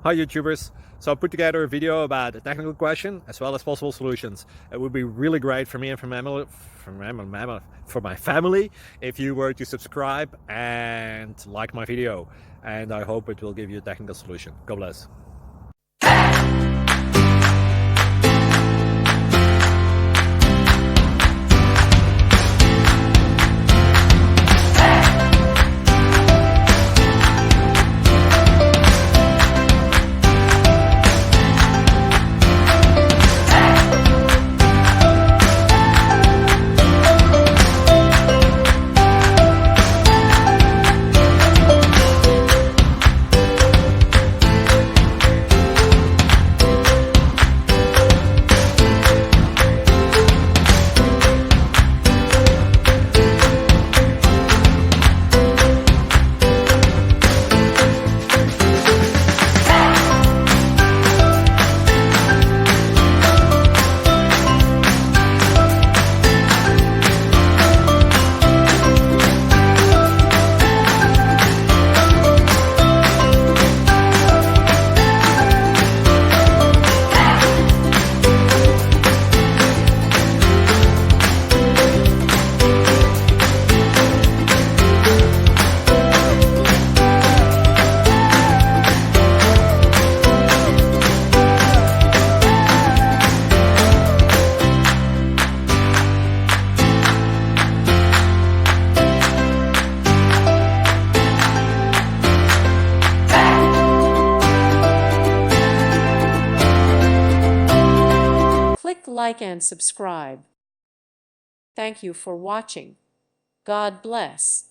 Hi YouTubers! So I put together a video about a technical question as well as possible solutions. It would be really great for me and for my family if you were to subscribe and like my video, and I hope it will give you a technical solution. God bless. Click like and subscribe. Thank you for watching. God bless.